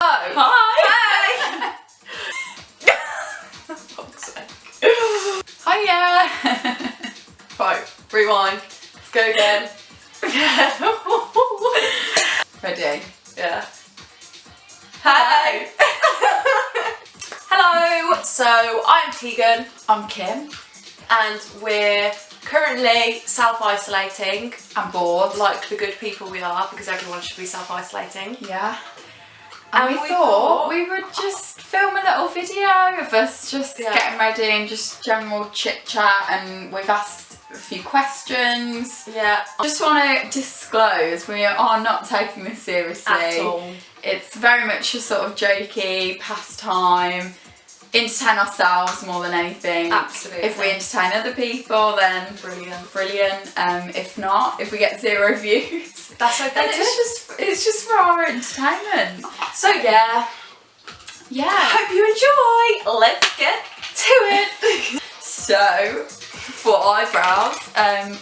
Oh. Hi! Hey! Hiya! Right, rewind. Let's go again. Ready? Yeah. Hey! Hello, so I'm Tegan I'm Kim. and we're currently self-isolating I'm bored. like the good people we are, because everyone should be self-isolating. Yeah. And we we thought thought- we would just film a little video of us just getting ready and just general chit chat, and we've asked a few questions. Yeah. I just want to disclose we are not taking this seriously At all. It's very much a sort of jokey pastime, entertain ourselves more than anything. Absolutely. If we entertain other people, then Brilliant. brilliant. If not, if we get 0 views, That's okay then too. it's just for our entertainment. So yeah, Yeah. hope you enjoy. Let's get to it. So for eyebrows,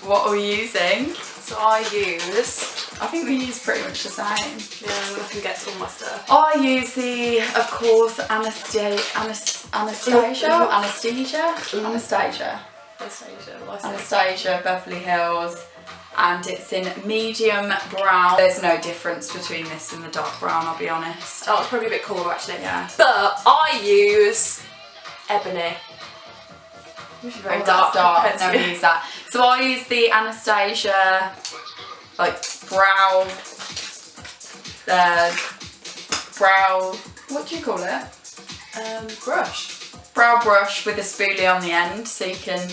what are we using? So I use, I think we use pretty much the same. yeah, I can get to all my stuff. I use the, of course, Anastasia, Beverly Hills, and it's in medium brown. There's no difference between this and the dark brown, I'll be honest. Oh, it's probably a bit cooler actually. Yeah. But I use Ebony. Which is very Oh, dark. that's dark. I've compared never to- used that. So I use the Anastasia, like brow, what do you call it? brush. Brow brush with a spoolie on the end, so you can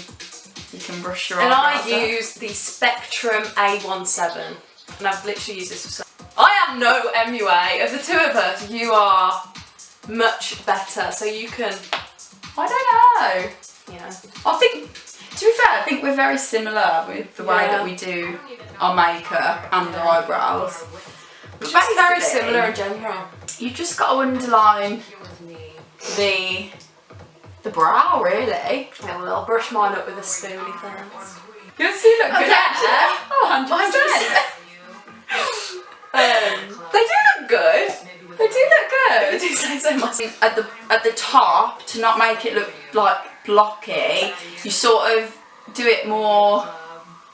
brush your And eyebrows I up. use the Spectrum A17, and I've literally used this for so. I am no MUA. Of the two of us, you are much better, so you can, I don't know. you know. I think, to be fair, I think we're very similar with the way Yeah. that we do our makeup and our eyebrows. Which is very Basically, similar in general. You just got to underline the brow, really. Yeah, well, I'll brush mine up with a spoolie first. You'll see, look good, yeah. actually. Oh, 100%. They do look good. They do look They good. do say so much. At the top, to not make it look like blocky, you sort of do it more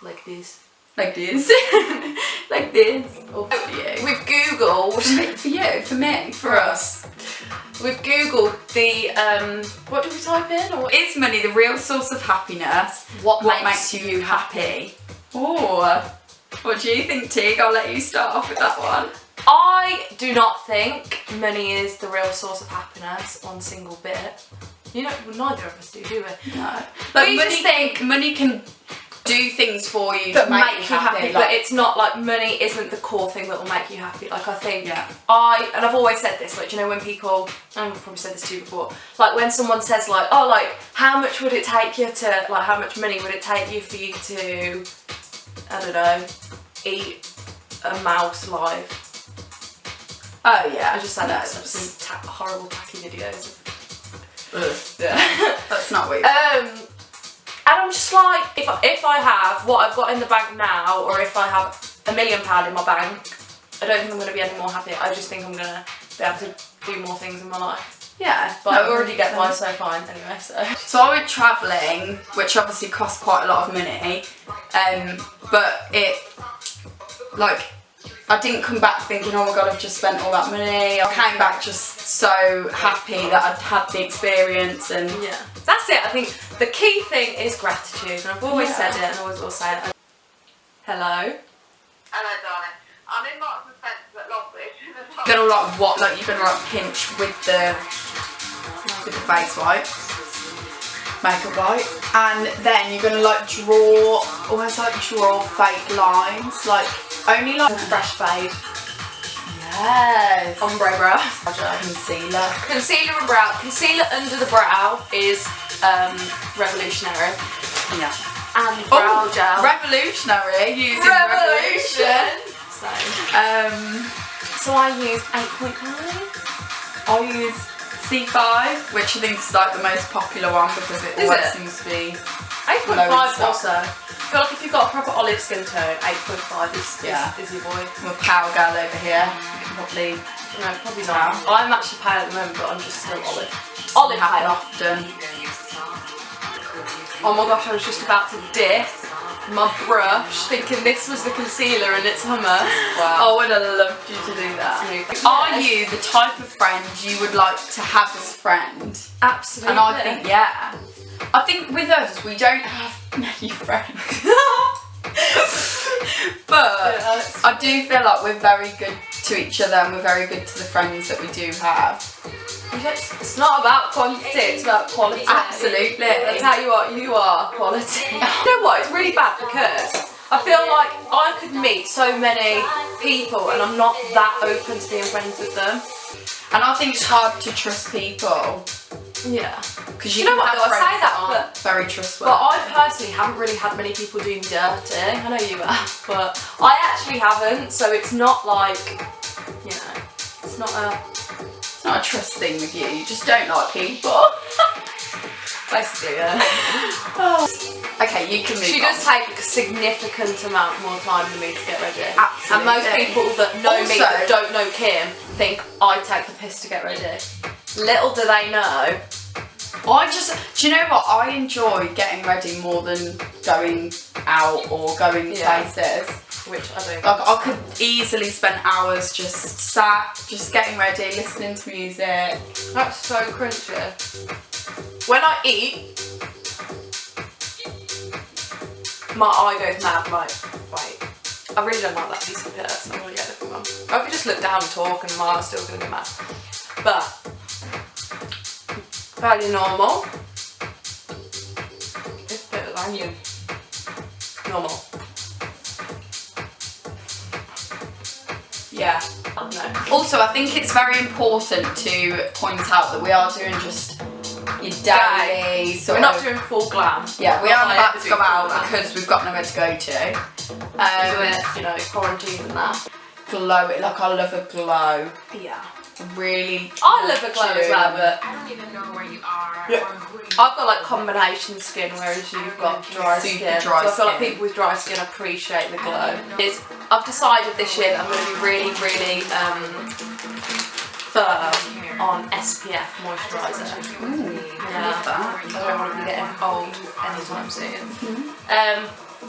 Like these. like this. Like this. Or for you. We've Googled. For you, for me, for us. We've Googled the what did we type in? Or Is money the real source of happiness? What makes you happy? Oh, what do you think, Tig? I'll let you start off with that one. I do not think money is the real source of happiness, one single bit. You know, neither of us do we? No. But Like you money, just think money can do things for you that to make you happy, like, but it's not like money isn't the core thing that will make you happy. Like I think, Yeah. and I've always said this, like, you know, when people, and I've probably said this to you before, like when someone says like, oh, like, how much would it take you to, like, how much money would it take you for you to, I don't know, eat a mouse live? oh yeah, I just said no, that, some horrible tacky videos. yeah. That's not what you And I'm just like, if I have what I've got in the bank now, or if I have £1 million in my bank, I don't think I'm going to be any more happy. I just think I'm going to be able to do more things in my life. yeah. But no, I already get by so fine anyway, so. So I went travelling, which obviously cost quite a lot of money, but it, like, I didn't come back thinking, oh my god, I've just spent all that money. I came back just so happy that I'd had the experience, and Yeah. That's it. I think the key thing is gratitude, and I've always said it and always will say it. Hello? Hello, darling. I'm in Marks and Spencer at Longford. you're gonna like you're gonna like pinch with the face wipe, makeup wipe, and then you're gonna like almost like draw fake lines, like only like Fresh fade. yes, Ombre brow. concealer. Concealer and brow. Concealer under the brow is revolutionary. Yeah. And brow gel. Revolutionary, using Revolution. So I use 8.9. I use C5, which I think is like the most popular one because it Is always it? seems to be 8.5 Loads of also. I feel like if you've got a proper olive skin tone, 8.5 is your boy. I'm a power girl over here. You can probably No, probably not. I'm actually pale at the moment, but I'm just still olive. Olive pale. Often. Oh my gosh, I was just about to dip my brush, thinking this was the concealer and it's hummus. Wow. I would have loved you to do that. Are you the type of friend you would like to have as a friend? Absolutely. And I think, yeah. I think with us, we don't have many friends. But I do feel like we're very good to each other and we're very good to the friends that we do have. It's not about quantity, it's about quality. Absolutely. I tell you what, you are quality. You know what, it's really bad because I feel like I could meet so many people and I'm not that open to being friends with them. And I think it's hard to trust people. Yeah. Because you know what, have though, I say friends that, aren't but very trustworthy. But I personally haven't really had many people do me dirty. I know you have, but I actually haven't, so it's not like, you know, it's not a trust thing with you. You just don't like people. basically, yeah. Okay, you can move She on. does take a significant amount more time than me to get ready. Absolutely. And most people that know me Also- that don't know Kim think I take the piss to get ready. Little do they know. Do you know what? I enjoy getting ready more than going out or going places. Which I do. Like, I could easily spend hours just sat, just getting ready, listening to music. That's so crunchy. When I eat, my eye goes mad, like, wait, I really don't like that piece of pizza, so I'm gonna get a different one. I could just look down and talk and my eye's still gonna get mad. But, fairly normal. It's a bit of onion. Normal. Yeah. No. Also, I think it's very important to point out that we are doing just your daily So sort we're not of- doing full glam. Yeah, we Not aren't like about ever to do go out full glam. because we've got nowhere to go to. We're, you know, quarantine and that. Glow it, like I love a glow. Yeah. Really. I love a glow as well, but I don't even know where you are Yeah. or who you I've got like combination skin, whereas you've got dry Super skin. dry so I feel like skin. people with dry skin appreciate the glow. I've decided this year that I'm going to be really, really firm on SPF moisturiser. I love that. I don't want to be getting old anytime soon.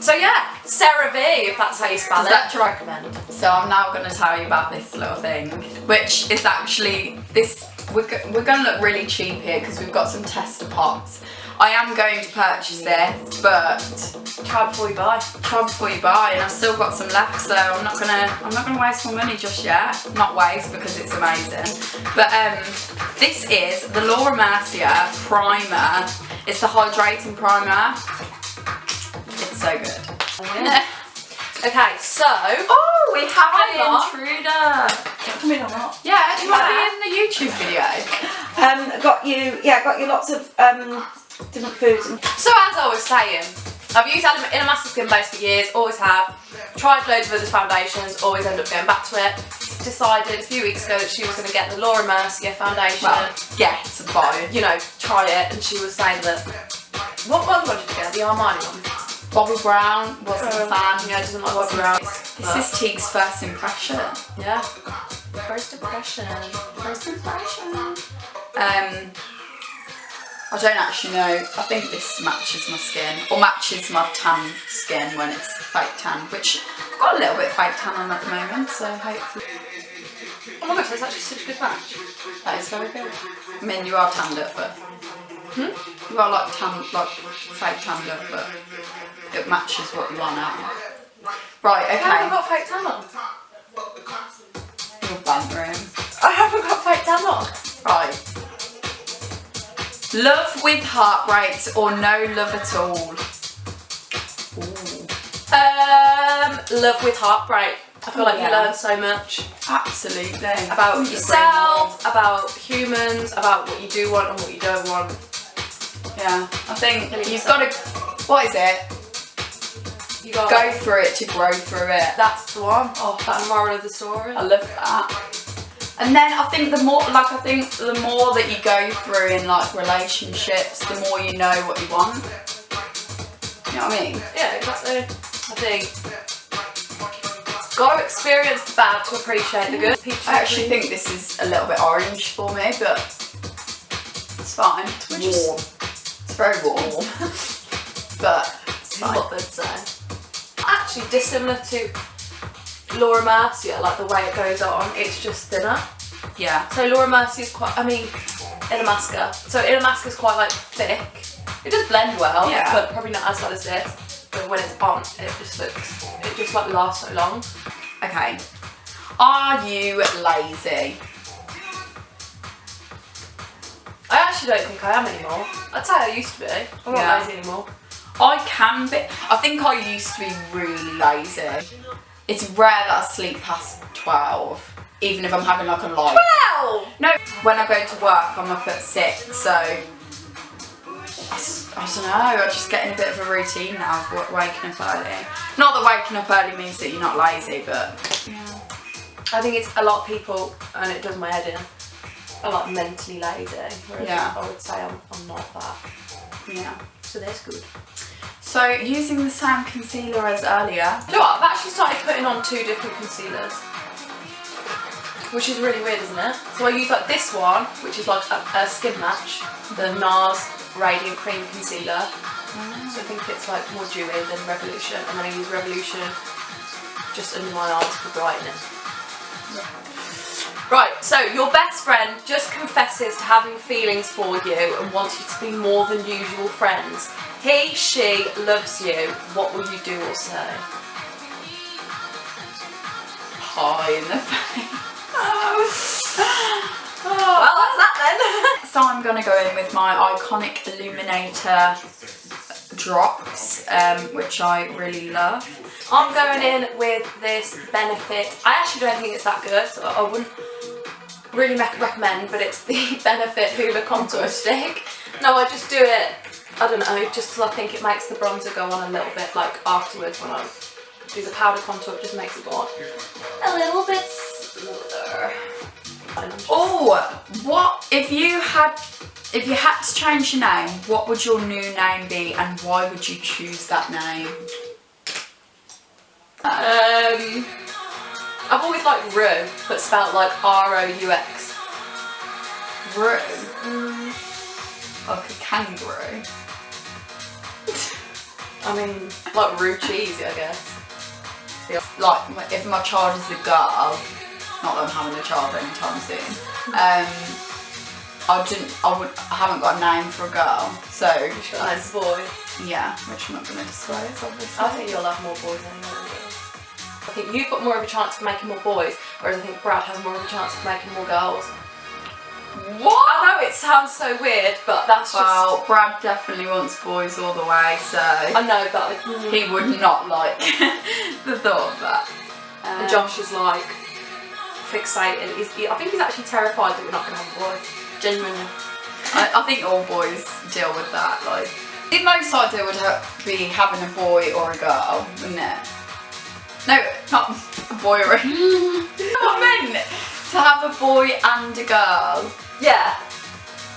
So yeah, CeraVe, if that's how you spell Is it. that to recommend? So I'm now going to tell you about this little thing, which is actually this. We're going to look really cheap here because we've got some tester pots. I am going to purchase this, but Try before you buy. try before you buy, and I've still got some left, so I'm not gonna waste my money just yet. Not waste because it's amazing. But this is the Laura Mercier primer. It's the hydrating primer. It's so good. Okay, so Oh, we have Hang an on. intruder. come in or not? Yeah, do you want to be in the YouTube video? Got you lots of different foods. So as I was saying, I've used in a massive skin base for years, always have. Tried loads of other foundations, always end up going back to it. Decided a few weeks ago that she was going to get the Laura Mercier foundation. Well, yeah, it's a buy. You know, try it, and she was saying that. What one did you get? The Armani one? Bobbi Brown wasn't a fan. Yeah, doesn't like Bobbi Brown. This is Teague's first impression. Yeah. First impression. First impression. I don't actually know. I think this matches my skin, or matches my tan skin when it's fake tan, which I've got a little bit of fake tan on at the moment, so hopefully Oh my gosh, that's actually such a good match. that is very good. I mean, you are tanned up, but you are like fake tanned up, but it matches what you are now. Right, I haven't okay. got fake tan on. You're bantering. I haven't got fake tan on. Right. Love with heartbreaks or no love at all? Ooh. Love with heartbreak. I feel like you Yeah. learn so much Absolutely. about yourself, about humans, about what you do want and what you don't want. Yeah, I think Killing you've yourself. got to, what is it? You got Go through it to grow through it. That's the one. Oh, that's the moral of the story. I love that. And then I think the more that you go through in like relationships, the more you know what you want. You know what I mean? Yeah, exactly. I think Got to experience the bad to appreciate the good. Peach I actually think this is a little bit orange for me, but it's fine. It's warm. It's very warm. But it's fine. what they'd say. Actually, dissimilar to Laura Mercier, like the way it goes on, it's just thinner. Yeah. So Laura Mercier is quite, I mean, Illamasqua. So Illamasqua is quite like thick. It does blend well, Yeah. but probably not as well as this. But when it's on, it just like lasts so long. Okay. Are you lazy? I actually don't think I am anymore. I'd say I used to be. I'm not Yeah. lazy anymore. I can be. I think I used to be really lazy. It's rare that I sleep past 12, even if I'm having like a light. 12! No, when I go to work, I'm up at 6, so I don't know. I just get in a bit of a routine now of waking up early. Not that waking up early means that you're not lazy, but I think it's a lot of people, and it does my head in, are like mentally lazy. Whereas Yeah. I would say I'm not that. yeah. So that's good. So using the same concealer as earlier. Do you know what? I've actually started putting on 2 different concealers, which is really weird, isn't it? So I use like this one, which is like a skin match, the NARS Radiant Cream Concealer. So I think it's like more dewy than Revolution, and then I use Revolution just under my eyes for brightening. Right, so your best friend just confesses to having feelings for you and wants you to be more than usual friends. He, she loves you. What will you do or say? Pie in the face. Well, that's that then. So I'm gonna go in with my Iconic Illuminator drops, which I really love. I'm going in with this Benefit. I actually don't think it's that good, so I wouldn't really recommend, but it's the Benefit Hoola Contour Stick. No, I just do it, I don't know, just because I think it makes the bronzer go on a little bit, like afterwards when I do the powder contour, it just makes it go on a little bit smoother. Oh, what if you had to change your name? What would your new name be, and why would you choose that name? I've always liked Rue, but spelled like R-O-U-X. Rue? Like a kangaroo? I mean, like Rue cheesy, I guess. Like, if my child is a girl, not that I'm having a child anytime soon, I haven't got a name for a girl, so Nice boy. yeah, which I'm not going to disclose, obviously. I think you'll have more boys than girls. I think you've got more of a chance of making more boys, whereas I think Brad has more of a chance of making more girls. What? I know it sounds so weird, but that's Well, Brad definitely wants boys all the way, so just... I know, but he would not like the thought of that. and Josh is like fixated. I think he's actually terrified that we're not going to have a boy. Genuinely. I think all boys deal with that. Like, the most ideal would be having a boy or a girl, wouldn't it? No, not a boy or a... I meant to have a boy and a girl. Yeah,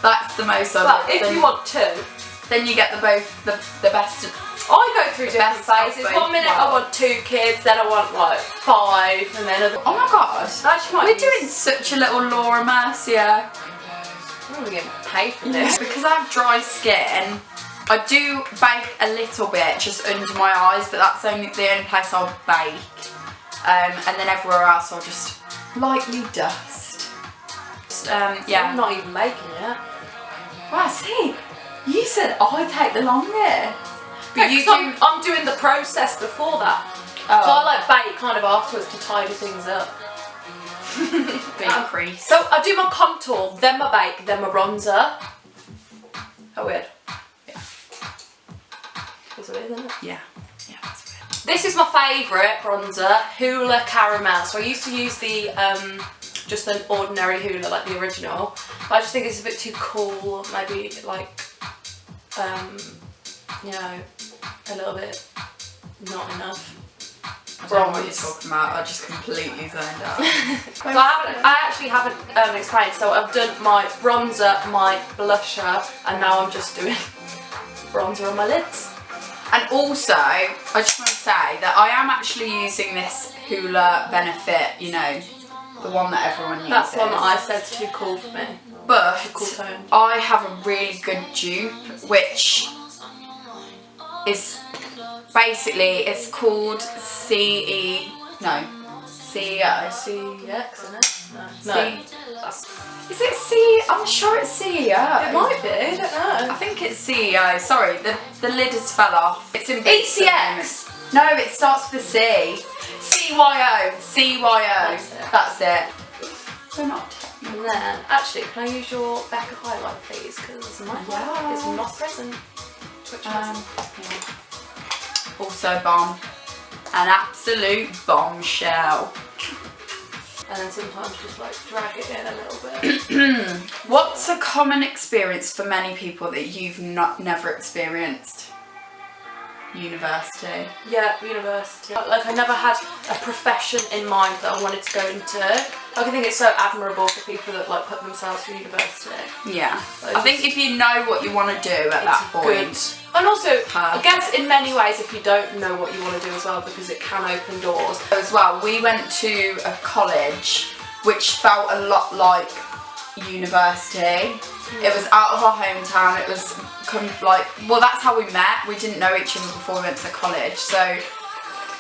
That's the most ideal. but if you want two, then you get the best of... I go through different Best of phases. both 1 minute I want 2 kids, then I want like 5, and then other... Oh my god. Actually, might We're use- doing such a little Laura Mercier. I'm gonna get paid for this. Because I have dry skin, I do bake a little bit just under my eyes, but that's the only place I'll bake. And then everywhere else I'll just lightly dust. Yeah. I'm not even making it. Wow, see, you said I take the longest. But you Yeah, 'cause do... I'm doing the process before that. Oh. So I like bake kind of afterwards to tidy things up. Big crease. So I do my contour, then my bake, then my bronzer. How weird. Yeah. It's weird, isn't it? Yeah. Yeah, that's weird. This is my favourite bronzer, Hoola Caramel. So I used to use the just an ordinary Hoola, like the original. But I just think it's a bit too cool, maybe like you know, a little bit not enough. I don't know what you're talking about, I just completely zoned out. So I actually haven't explained. So I've done my bronzer, my blusher, and now I'm just doing bronzer on my lids. And also, I just want to say that I am actually using this Hoola Benefit, you know, the one that everyone uses. That's the one that I said's too cool for me. But Cool tone. I have a really good dupe, which is basically, it's called CEO. CX, isn't it? No. Is it C? I'm sure it's CEO. It might be, I don't know. I think it's CEO. Sorry, the lid has fell off. It's in bits at the moment. ECX. No, it starts with a C. CYO. CYO. That's it. We're not. And then, actually, can I use your Becca highlight, please? Because my highlight is not present. Which one's Also bomb. An absolute bombshell. And then sometimes just like drag it in a little bit. What's a common experience for many people that you've never experienced? University. Yeah, university. Like I never had a profession in mind that I wanted to go into. Like I think it's so admirable for people that like put themselves through university. Yeah. I think if you know what you want to do at that point. Good. And also, I Perfect. guess in many ways if you don't know what you want to do as well, because it can open doors. As well, we went to a college which felt a lot like university. It was out of our hometown. It was well, that's how we met. We didn't know each other before we went to college. So,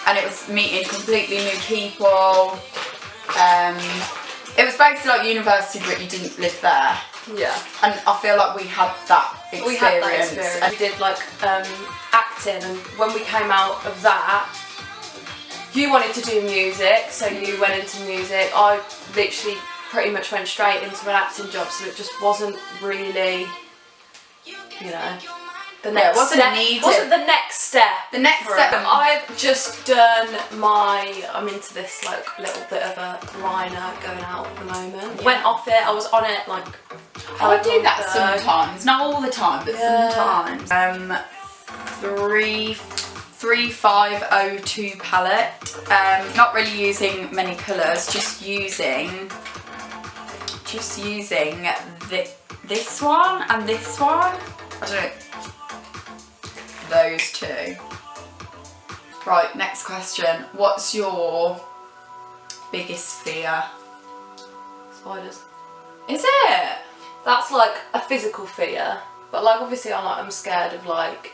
and it was meeting completely new people. It was basically like university, but you didn't live there. Yeah. And I feel like we had that experience. We had that experience. We did like acting, and when we came out of that, you wanted to do music, so you went into music. I literally pretty much went straight into an acting job, so it just wasn't really, you know, the next wasn't step. needed. Wasn't the next step. The next for step. it. I've just done I'm into this like little bit of a liner going out at the moment. Yeah. Went off it. I was on it like. I do that ago. sometimes, not all the time, but Yeah. sometimes. 3502 palette. Not really using many colours, just using this one and this one. I don't know. Those two. Right, next question. What's your biggest fear? Spiders. Is it? That's like a physical fear, but like obviously I'm scared of like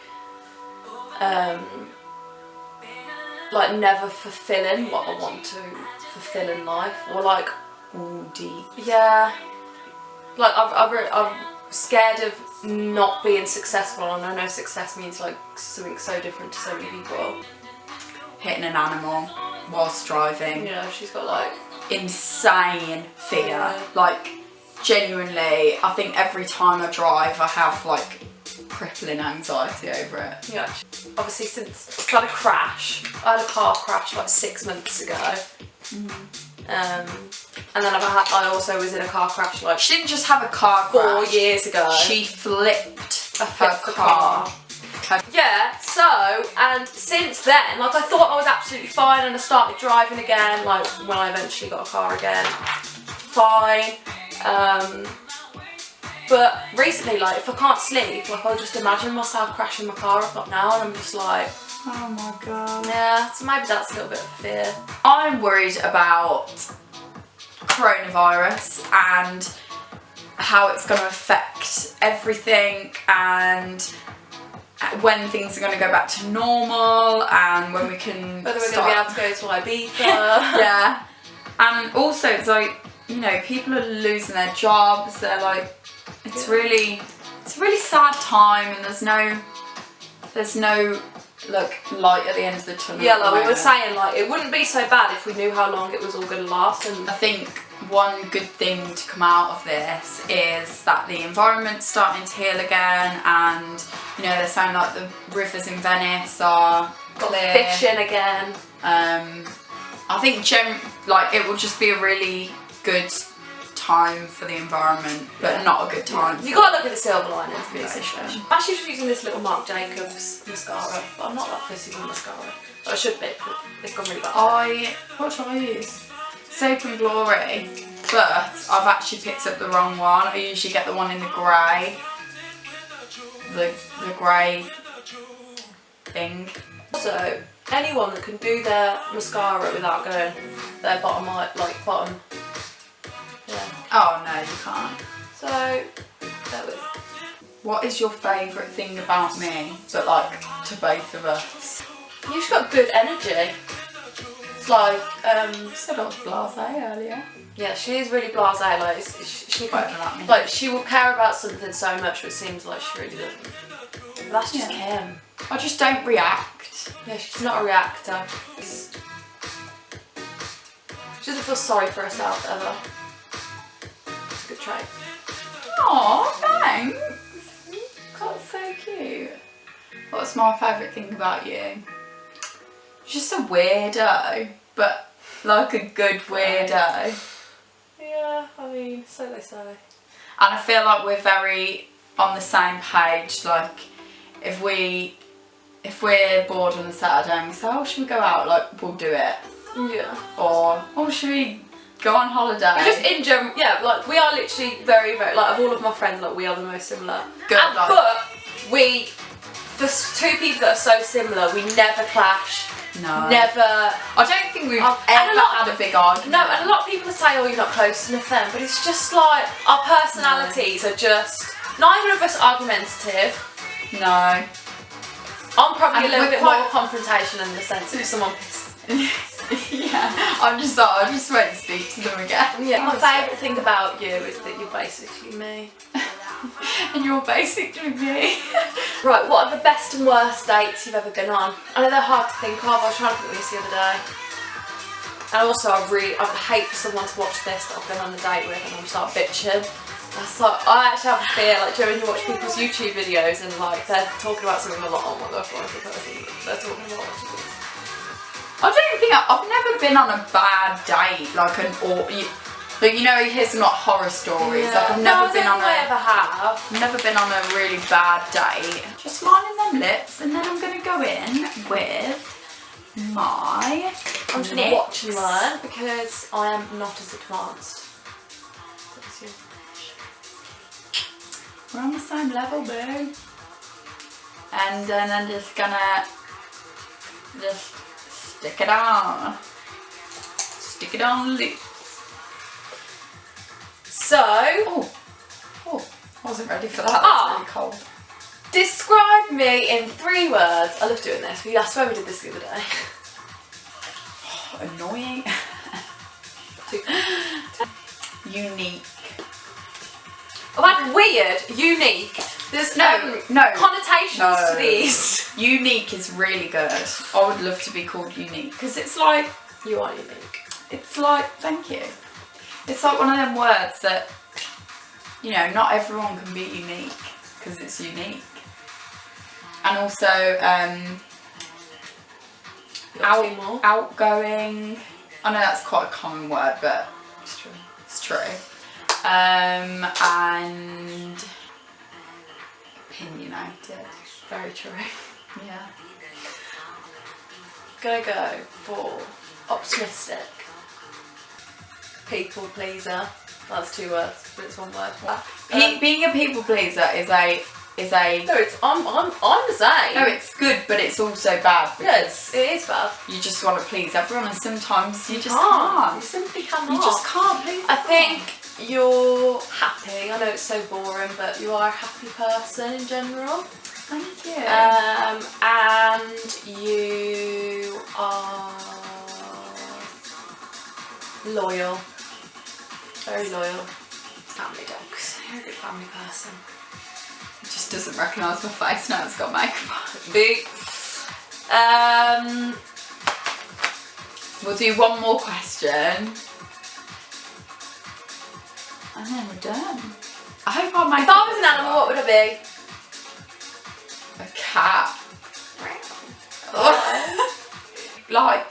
never fulfilling what I want to fulfill in life, or like Ooh, deep. yeah, like I'm scared of not being successful, and I know success means like something so different to so many people. Hitting an animal whilst driving. You know, she's got like Insane fear. Yeah. Like, genuinely, I think every time I drive I have like crippling anxiety over it. yeah. Obviously, since I had a crash, I had a car crash like 6 months ago. And then I also was in a car crash like She didn't just have a car 4 crash. years ago. She flipped her flipped the car. Yeah, so, and since then, like I thought I was absolutely fine, and I started driving again, like when I eventually got a car again, fine. But recently, like if I can't sleep, like I'll just imagine myself crashing my car up now, and I'm just like, Oh my god. yeah, so maybe that's a little bit of a fear. I'm worried about coronavirus and how it's going to affect everything, and when things are going to go back to normal, and when we can Whether we're start. going to be able to go to Ibiza. Yeah, and also it's like, you know, people are losing their jobs. They're like, it's a really sad time, and there's no like light at the end of the tunnel. Yeah, at the like we were moment. saying, like it wouldn't be so bad if we knew how long it was all going to last. And I think one good thing to come out of this is that the environment's starting to heal again, and you know, they're saying like the rivers in Venice are got clear. fishing again. I think like it will just be a really good time for the environment, but not a good time. You gotta look at the silver lining to this No, situation. I'm actually just using this little Marc Jacobs mascara, but I'm not that fussy with mascara. But I should be, but it's gone really bad. What should I use? Soap and Glory, but I've actually picked up the wrong one. I usually get the one in the grey. The grey thing. Also, anyone that can do their mascara without going their bottom eye, like bottom. Yeah. Oh no, you can't. So, that was. What is your favourite thing about me, but like to both of us? You've just got good energy. It's like, You said I was blasé earlier. yeah, she is really blasé. Like, she Whatever that means. like she will care about something so much, but it seems like she really doesn't. But that's just Kim. I just don't react. Yeah, she's not a reactor. She doesn't feel sorry for herself ever. It's a good trait. Oh, thanks. That's so cute. What's my favourite thing about you? Just a weirdo, but like a good weirdo. Yeah, I mean, so they say. And I feel like we're very on the same page. Like, if we're bored on a Saturday and we say, oh, should we go out? Like, we'll do it. Yeah. Or, oh, should we go on holiday? But just in general, yeah, like we are literally very, very, like of all of my friends, like we are the most similar. Good, And, like- but we, the two people that are so similar, we never clash. No. Never. I don't think we've And ever a lot- had a big argument. No, and a lot of people say, oh, you're not close enough then, but it's just like our personalities are just, neither of us argumentative. No. I'm probably And a little we're bit quite- more confrontational in the sense of someone pissed. Yeah. I just won't speak to them again. Yeah. My favourite thing about you is that you're basically me. And you're basically me. Right, what are the best and worst dates you've ever been on? I know they're hard to think of. I was trying to think of this the other day. And also, I would hate for someone to watch this that I've been on a date with and then start bitching. That's like, I actually have a fear, like, do you know when you watch people's YouTube videos and like they're talking about something, I'm like, oh my gosh, what is the person they're talking about? I don't think I've never been on a bad date, like but you know, you hear some like horror stories. Like I've never been on I ever have. I've never been on a really bad date. Just smiling them lips, and then I'm gonna go in with my. I'm just gonna watch and learn because I am not as advanced. We're on the same level, boo. And then I'm just gonna just stick it on. Stick it on the lips. So, Oh, I wasn't ready for that. That's Ah. really cold. describe me in 3 words. I love doing this. I swear we did this the other day. Annoying. Unique. I've had weird, unique. There's No. connotations No. to these. Unique is really good. I would love to be called unique because it's like, You are unique. thank you. It's like one of them words that, you know, not everyone can be unique because it's unique. And also, Got 2 more. outgoing. I know that's quite a common word, but It's true. it's true. And opinionated. Very true. Yeah. Gonna go for optimistic. People pleaser. That's 2 words, but it's 1 word. Being a people pleaser is a. No, it's I'm the same. No, it's good, but it's also bad Yeah, because it is bad. you just want to please everyone, and sometimes you just You can't. simply cannot. You just can't please. I think you're happy. I know it's so boring, but you are a happy person in general. Thank you. And you are loyal. Very loyal. Family dogs. You're a good family person. It just doesn't recognise my face now. It's got makeup on. Big. We'll do one more question, and then we're done. I hope I made. If I was an animal, what would I be? A cat. Like,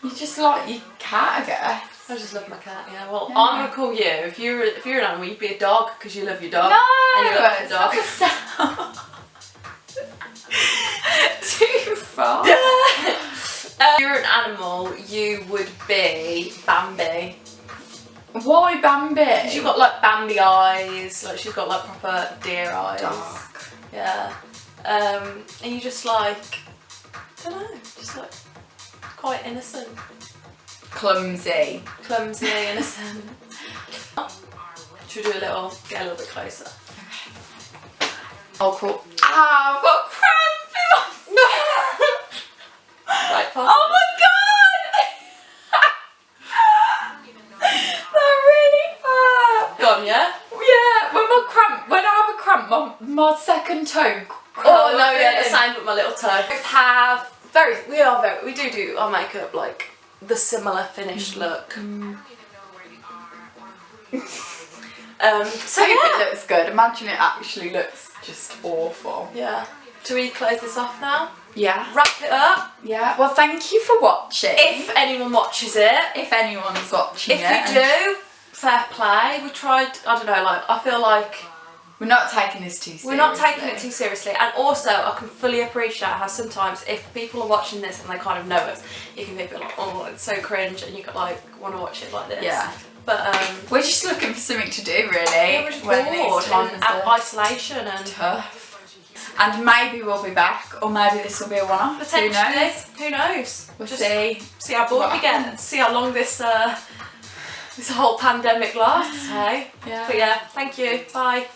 you just like your cat, I guess. I just love my cat. Yeah. Well, Yeah. I'm gonna call you. If you're an animal, you'd be a dog because you love your dog. No, And you love it's your dog. not a sound. Too far. If you're an animal, you would be Bambi. Why Bambi? She's got like Bambi eyes, like she's got like proper deer eyes. dark. Yeah. And you just like don't know, just like quite innocent, Clumsy. clumsy, innocent. Should we do get a little bit closer? Oh, cool. Ah, I've got cramp in my Right, pause. Oh my god! They're really bad. Gone, yeah? Yeah, when I have a cramp, my second toe. Oh no, yeah, the in. same with my little toe. We do our makeup like the similar finished look. So I hope yeah. it looks good. Imagine it actually looks just awful. Yeah. Do we close this off now? Yeah. Wrap it up. Yeah. Well, thank you for watching. If anyone watches it, If anyone's watching if it. you do, fair play. We tried. I don't know. Like I feel like We're not taking this too seriously. we're not taking it too seriously, and also I can fully appreciate how sometimes if people are watching this and they kind of know us, you can be a bit like, oh, it's so cringe, and you could like want to watch it like this. Yeah. But We're just looking for something to do, really. yeah, we're just bored these times and are isolation and tough. And maybe we'll be back, or maybe this will be a one-off. potentially. Who knows? Who knows? We'll Just see. see how bored what we get. happens. See how long this this whole pandemic lasts. Hey. Yeah. But yeah, thank you. Bye.